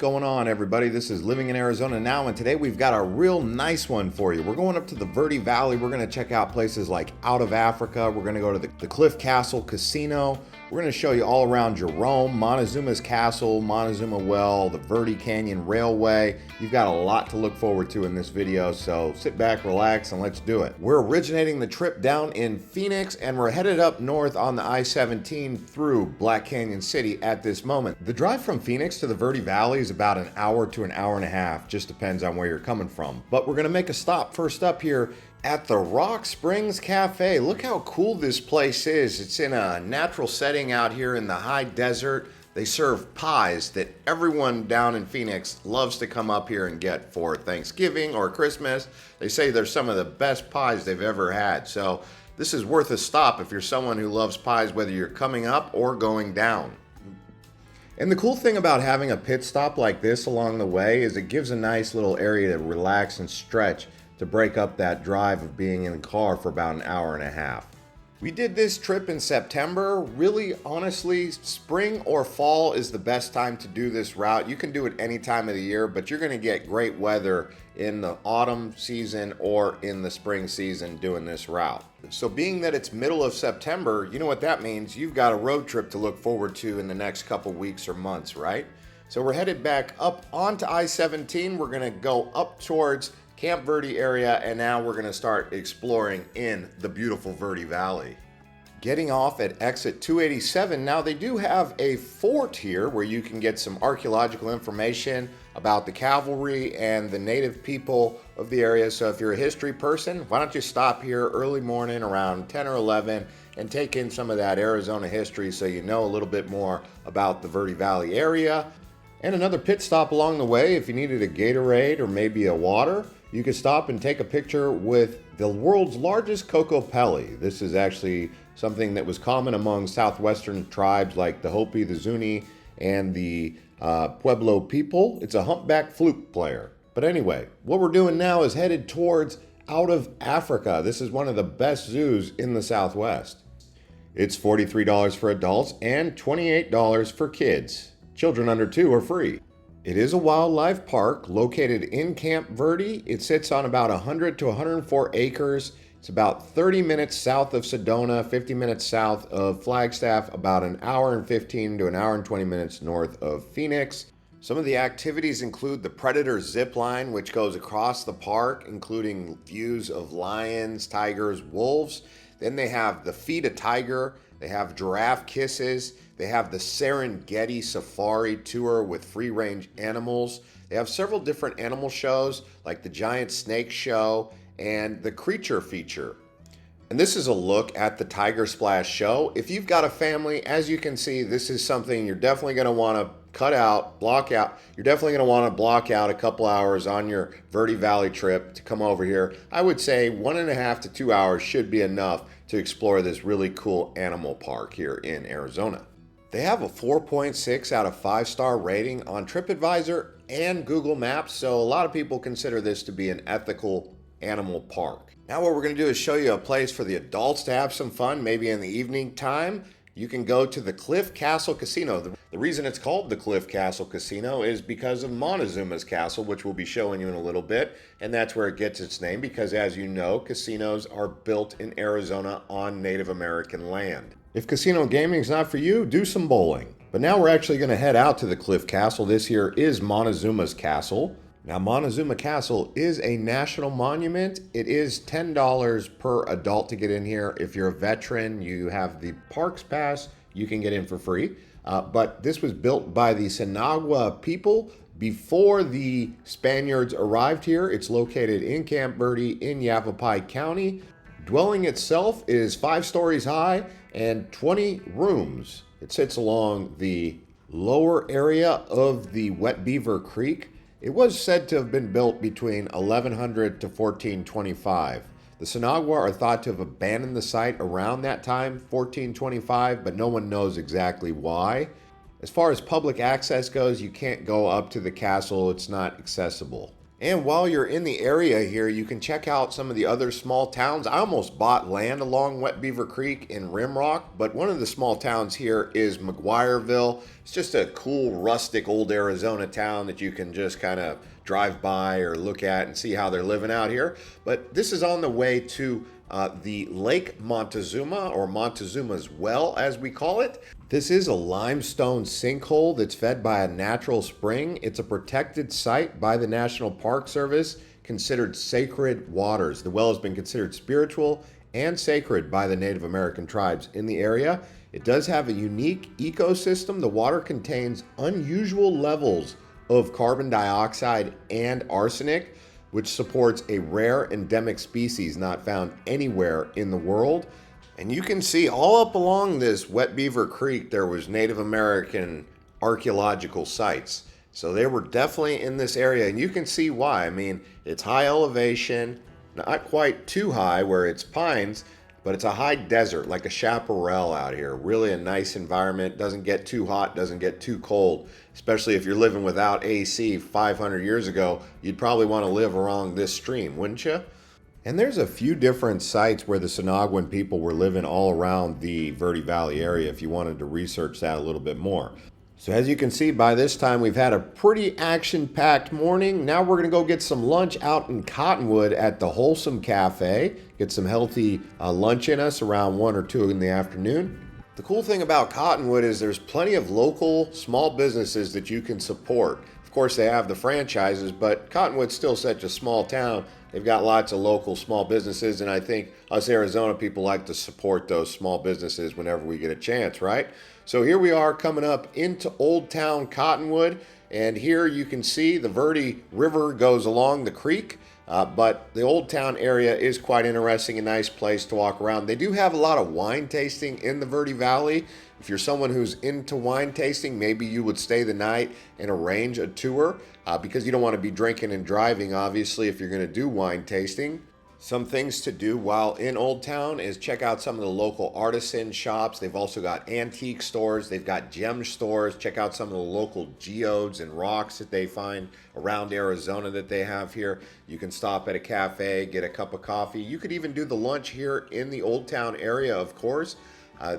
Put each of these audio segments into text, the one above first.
going on, everybody? This is Living in Arizona Now, and today we've got a real nice one for you. We're going up to the Verde Valley. We're going to check out places like Out of Africa. We're going to go to the Cliff Castle Casino. We're going to show you all around Jerome, Montezuma's Castle, Montezuma Well, the Verde Canyon Railway. You've got a lot to look forward to in this video, so sit back, relax, and let's do it. We're originating the trip down in Phoenix, and we're headed up north on the I-17 through Black Canyon City at this moment. The drive from Phoenix to the Verde Valley is about an hour to an hour and a half, just depends on where you're coming from. But we're going to make a stop first up here at the Rock Springs Cafe. Look how cool this place is. It's in a natural setting out here in the high desert. They serve pies that everyone down in Phoenix loves to come up here and get for Thanksgiving or Christmas. They say they're some of the best pies they've ever had. So this is worth a stop if you're someone who loves pies, whether you're coming up or going down. And the cool thing about having a pit stop like this along the way is it gives a nice little area to relax and stretch to break up that drive of being in the car for about an hour and a half. We did this trip in September. Really, honestly, spring or fall is the best time to do this route. You can do it any time of the year, but you're going to get great weather in the autumn season or in the spring season doing this route. So being that it's middle of September, you know what that means. You've got a road trip to look forward to in the next couple weeks or months, right? So we're headed back up onto I-17. We're going to go up towards Camp Verde area, and now we're going to start exploring in the beautiful Verde Valley. Getting off at exit 287, now they do have a fort here where you can get some archaeological information about the cavalry and the native people of the area. So if you're a history person, why don't you stop here early morning around 10 or 11 and take in some of that Arizona history so you know a little bit more about the Verde Valley area. And another pit stop along the way if you needed a Gatorade or maybe a water. You could stop and take a picture with the world's largest Kokopelli. This is actually something that was common among southwestern tribes like the Hopi, the Zuni, and the Pueblo people. It's a humpback flute player. But anyway, what we're doing now is headed towards Out of Africa. This is one of the best zoos in the Southwest. It's $43 for adults and $28 for kids. Children under 2 are free. It is a wildlife park located in Camp Verde. It sits on about 100 to 104 acres. It's about 30 minutes south of Sedona, 50 minutes south of Flagstaff, about an hour and 15 to an hour and 20 minutes north of Phoenix. Some of the activities include the Predator zip line, which goes across the park, including views of lions, tigers, wolves. Then they have the Feed a Tiger. They have giraffe kisses. They have the Serengeti Safari Tour with free-range animals. They have several different animal shows like the Giant Snake Show and the Creature Feature. And this is a look at the Tiger Splash Show. If you've got a family, as you can see, this is something you're definitely going to want to cut out, block out. You're definitely going to want to block out a couple hours on your Verde Valley trip to come over here. I would say 1.5 to 2 hours should be enough to explore this really cool animal park here in Arizona. They have a 4.6 out of 5-star rating on TripAdvisor and Google Maps, so a lot of people consider this to be an ethical animal park. Now what we're going to do is show you a place for the adults to have some fun, maybe in the evening time. You can go to the Cliff Castle Casino. The reason it's called the Cliff Castle Casino is because of Montezuma's Castle, which we'll be showing you in a little bit, and that's where it gets its name because, as you know, casinos are built in Arizona on Native American land. If casino gaming is not for you, do some bowling. But now we're actually going to head out to the Cliff Castle. This here is Montezuma's Castle. Now, Montezuma Castle is a national monument. It is $10 per adult to get in here. If you're a veteran, you have the Parks Pass, you can get in for free. But this was built by the Sinagua people before the Spaniards arrived here. It's located in Camp Verde in Yavapai County. Dwelling itself is 5 stories high and 20 rooms. It sits along the lower area of the Wet Beaver Creek. It was said to have been built between 1100 to 1425. The Sinagua are thought to have abandoned the site around that time, 1425, but no one knows exactly why. As far as public access goes, you can't go up to the castle. It's not accessible. And while you're in the area here, you can check out some of the other small towns. I almost bought land along Wet Beaver Creek in Rimrock, but one of the small towns here is McGuireville. It's just a cool, rustic, old Arizona town that you can just kind of drive by or look at and see how they're living out here. But this is on the way to the Lake Montezuma, or Montezuma's Well, as we call it. This is a limestone sinkhole that's fed by a natural spring. It's a protected site by the National Park Service, considered sacred waters. The well has been considered spiritual and sacred by the Native American tribes in the area. It does have a unique ecosystem. The water contains unusual levels of carbon dioxide and arsenic, which supports a rare endemic species not found anywhere in the world. And you can see all up along this Wet Beaver Creek, there was Native American archaeological sites. So they were definitely in this area, and you can see why. I mean, it's high elevation, not quite too high where it's pines, but it's a high desert, like a chaparral out here. Really a nice environment. Doesn't get too hot, doesn't get too cold. Especially if you're living without AC 500 years ago, you'd probably want to live along this stream, wouldn't you? And there's a few different sites where the Sinagwan people were living all around the Verde Valley area if you wanted to research that a little bit more. So as you can see, by this time we've had a pretty action-packed morning. Now we're going to go get some lunch out in Cottonwood at the Wholesome Cafe. Get some healthy lunch in us around 1 or 2 in the afternoon. The cool thing about Cottonwood is there's plenty of local small businesses that you can support. Of course, they have the franchises, but Cottonwood's still such a small town. They've got lots of local small businesses, and I think us Arizona people like to support those small businesses whenever we get a chance, right? So here we are coming up into Old Town Cottonwood, and here you can see the Verde River goes along the creek, but the Old Town area is quite interesting, a nice place to walk around. They do have a lot of wine tasting in the Verde Valley. If you're someone who's into wine tasting, maybe you would stay the night and arrange a tour because you don't want to be drinking and driving, obviously, if you're going to do wine tasting. Some things to do while in Old Town is check out some of the local artisan shops. They've also got antique stores. They've got gem stores. Check out some of the local geodes and rocks that they find around Arizona that they have here. You can stop at a cafe, get a cup of coffee. You could even do the lunch here in the Old Town area, of course.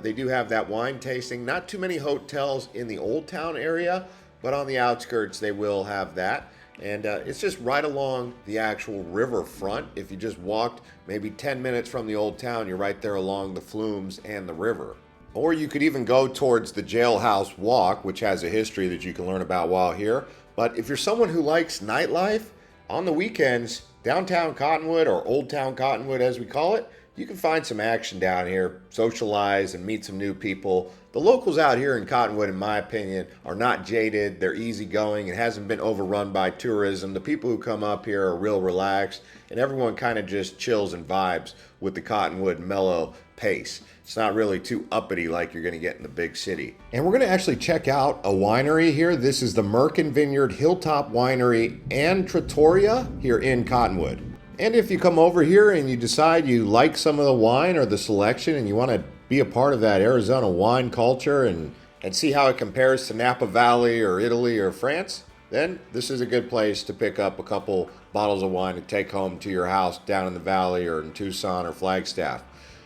They do have that wine tasting. Not too many hotels in the Old Town area, but on the outskirts they will have that. And it's just right along the actual river front. If you just walked maybe 10 minutes from the Old Town, you're right there along the flumes and the river. Or you could even go towards the Jailhouse Walk, which has a history that you can learn about while here. But if you're someone who likes nightlife, on the weekends, downtown Cottonwood, or Old Town Cottonwood as we call it, you can find some action down here, socialize and meet some new people. The locals out here in Cottonwood, in my opinion, are not jaded. They're easygoing. It hasn't been overrun by tourism. The people who come up here are real relaxed, and everyone kind of just chills and vibes with the Cottonwood mellow pace. It's not really too uppity like you're going to get in the big city. And we're going to actually check out a winery here. This is the Merkin Vineyard Hilltop Winery and Trattoria here in Cottonwood. And if you come over here and you decide you like some of the wine or the selection and you want to be a part of that Arizona wine culture and see how it compares to Napa Valley or Italy or France, then this is a good place to pick up a couple bottles of wine to take home to your house down in the valley or in Tucson or Flagstaff.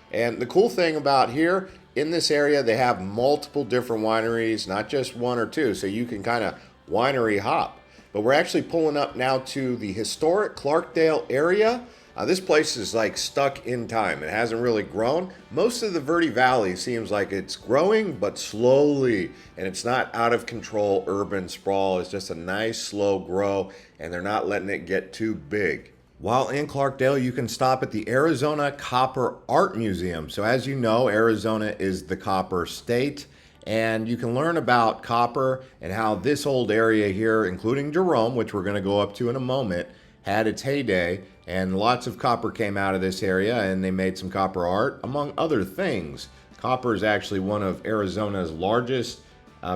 And the cool thing about here, in this area, they have multiple different wineries, not just 1 or 2, so you can kind of winery hop. But we're actually pulling up now to the historic Clarkdale area. This place is like stuck in time. It hasn't really grown. Most of the Verde Valley seems like it's growing, but slowly. And it's not out of control urban sprawl. It's just a nice slow grow, and they're not letting it get too big. While in Clarkdale, you can stop at the Arizona Copper Art Museum. So as you know, Arizona is the copper state. And you can learn about copper and how this old area here, including Jerome, which we're going to go up to in a moment, had its heyday. And lots of copper came out of this area, and they made some copper art, among other things. Copper is actually one of Arizona's largest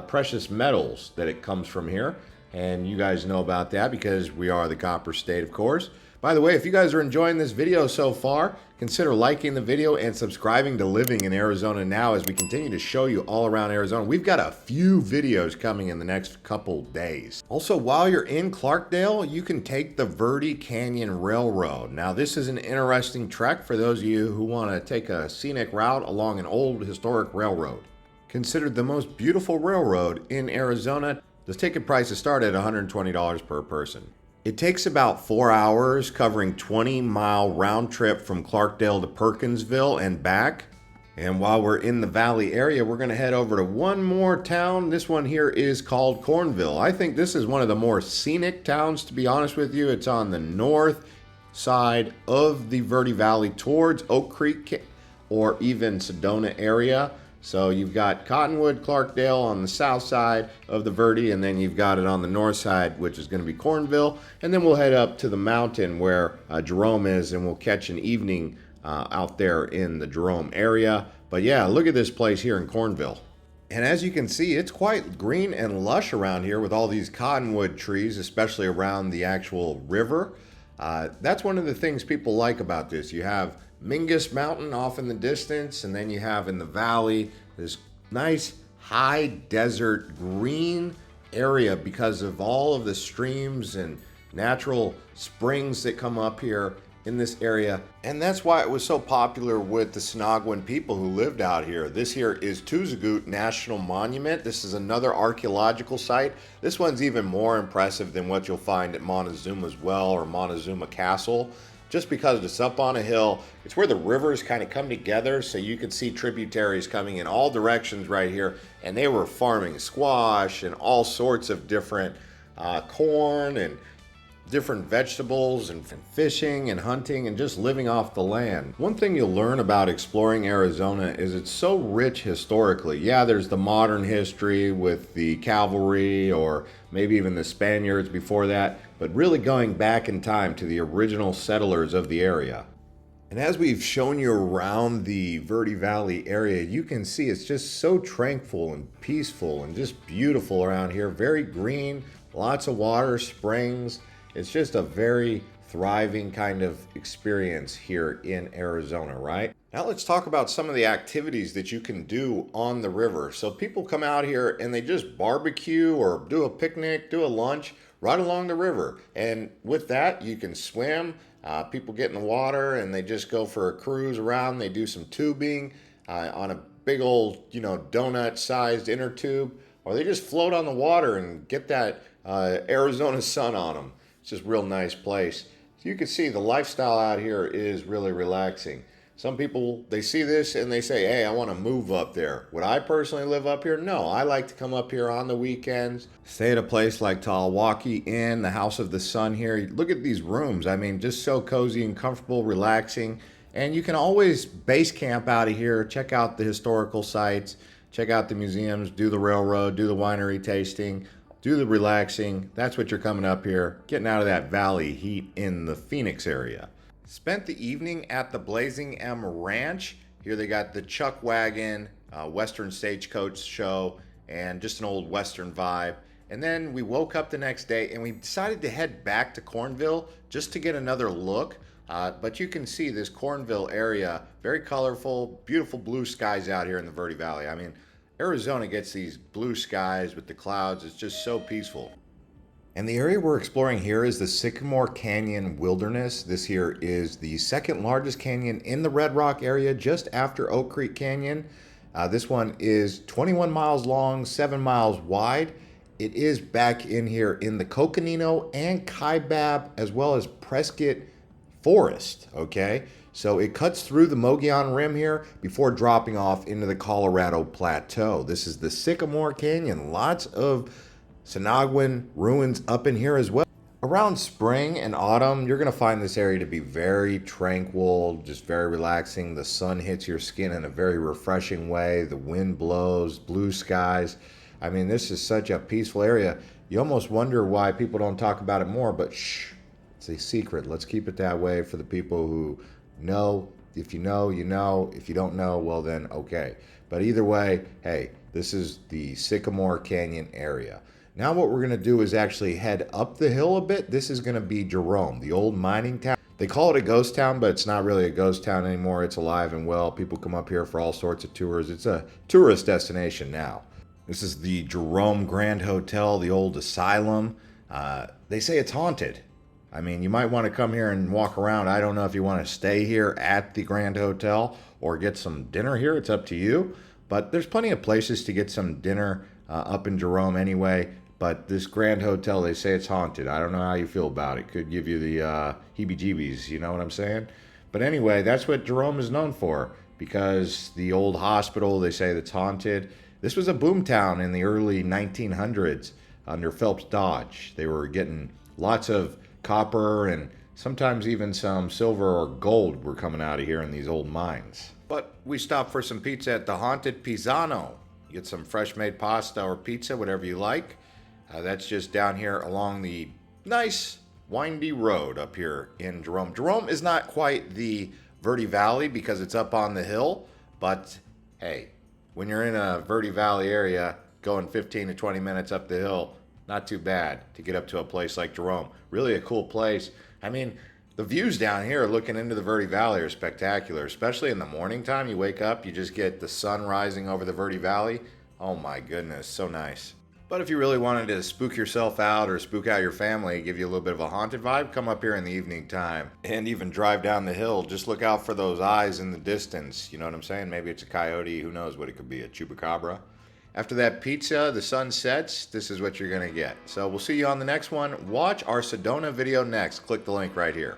precious metals that it comes from here. And you guys know about that because we are the copper state, of course. By the way, if you guys are enjoying this video so far, consider liking the video and subscribing to Living in Arizona Now as we continue to show you all around Arizona. We've got a few videos coming in the next couple days. Also, while you're in Clarkdale, you can take the Verde Canyon Railroad. Now, this is an interesting trek for those of you who want to take a scenic route along an old historic railroad. Considered the most beautiful railroad in Arizona, the ticket prices start at $120 per person. It takes about 4 hours, covering 20-mile round trip from Clarkdale to Perkinsville and back. And while we're in the valley area, we're going to head over to one more town. This one here is called Cornville. I think this is one of the more scenic towns, to be honest with you. It's on the north side of the Verde Valley towards Oak Creek or even Sedona area. So you've got Cottonwood, Clarkdale on the south side of the Verde, and then you've got it on the north side, which is going to be Cornville. And then we'll head up to the mountain where Jerome is, and we'll catch an evening out there in the Jerome area. But yeah, look at this place here in Cornville. And as you can see, it's quite green and lush around here with all these cottonwood trees, especially around the actual river. That's one of the things people like about this. You have Mingus Mountain off in the distance, and then you have in the valley this nice high desert green area because of all of the streams and natural springs that come up here in this area. And that's why it was so popular with the Sinagwan people who lived out here. This here is Tuzigoot National Monument. This is another archaeological site. This one's even more impressive than what you'll find at Montezuma's Well or Montezuma Castle. Just because it's up on a hill, it's where the rivers kind of come together, so you can see tributaries coming in all directions right here. And they were farming squash and all sorts of different corn and different vegetables and fishing and hunting and just living off the land. One thing you'll learn about exploring Arizona is it's so rich historically. Yeah, there's the modern history with the cavalry or maybe even the Spaniards before that, but really going back in time to the original settlers of the area. And as we've shown you around the Verde Valley area, you can see it's just so tranquil and peaceful and just beautiful around here. Very green, lots of water, springs. It's just a very thriving kind of experience here in Arizona, right? Now let's talk about some of the activities that you can do on the river. So people come out here and they just barbecue or do a picnic, do a lunch right along the river. And with that, you can swim. People get in the water and they just go for a cruise around. They do some tubing on a big old, donut-sized inner tube, or they just float on the water and get that Arizona sun on them. It's just a real nice place. So you can see the lifestyle out here is really relaxing. Some people, they see this and they say, hey, I want to move up there. Would I personally live up here? No, I like to come up here on the weekends, stay at a place like Talawaki Inn, the House of the Sun here. Look at these rooms. I mean, just so cozy and comfortable, relaxing. And you can always base camp out of here, check out the historical sites, check out the museums, do the railroad, do the winery tasting, do the relaxing. That's what you're coming up here, getting out of that valley heat in the Phoenix area. Spent the evening at the Blazing M Ranch. Here they got the Chuck Wagon, Western Stagecoach show, and just an old Western vibe. And then we woke up the next day and we decided to head back to Cornville just to get another look. But you can see this Cornville area, very colorful, beautiful blue skies out here in the Verde Valley. I mean, Arizona gets these blue skies with the clouds. It's just so peaceful. And the area we're exploring here is the Sycamore Canyon Wilderness. This here is the second largest canyon in the Red Rock area, just after Oak Creek Canyon. This one is 21 miles long, 7 miles wide. It is back in here in the Coconino and Kaibab, as well as Prescott Forest, okay? So it cuts through the Mogollon Rim here before dropping off into the Colorado Plateau. This is the Sycamore Canyon. Lots of Sinagwan ruins up in here as well. Around spring and autumn, you're going to find this area to be very tranquil, just very relaxing. The sun hits your skin in a very refreshing way. The wind blows, blue skies. I mean, this is such a peaceful area. You almost wonder why people don't talk about it more, but shh, it's a secret. Let's keep it that way for the people who know. If you know, you know. If you don't know, well then, okay. But either way, hey, this is the Sycamore Canyon area. Now what we're going to do is actually head up the hill a bit. This is going to be Jerome, the old mining town. They call it a ghost town, but it's not really a ghost town anymore. It's alive and well. People come up here for all sorts of tours. It's a tourist destination now. This is the Jerome Grand Hotel, the old asylum. They say it's haunted. I mean, you might want to come here and walk around. I don't know if you want to stay here at the Grand Hotel or get some dinner here. It's up to you. But there's plenty of places to get some dinner up in Jerome anyway. But this Grand Hotel, they say it's haunted. I don't know how you feel about it. Could give you the heebie-jeebies, you know what I'm saying? But anyway, that's what Jerome is known for, because the old hospital, they say that's haunted. This was a boom town in the early 1900s under Phelps Dodge. They were getting lots of copper and sometimes even some silver or gold were coming out of here in these old mines. But we stopped for some pizza at the Haunted Pisano. Get some fresh made pasta or pizza, whatever you like. That's just down here along the nice windy road up here in Jerome. Jerome is not quite the Verde Valley because it's up on the hill, but hey, when you're in a Verde Valley area, going 15 to 20 minutes up the hill, not too bad to get up to a place like Jerome. Really a cool place. I mean, the views down here looking into the Verde Valley are spectacular, especially in the morning time. You wake up, you just get the sun rising over the Verde Valley. Oh my goodness, so nice. But if you really wanted to spook yourself out or spook out your family, give you a little bit of a haunted vibe, come up here in the evening time and even drive down the hill. Just look out for those eyes in the distance. You know what I'm saying? Maybe it's a coyote. Who knows what it could be, a chupacabra. After that pizza, the sun sets, this is what you're going to get. So we'll see you on the next one. Watch our Sedona video next. Click the link right here.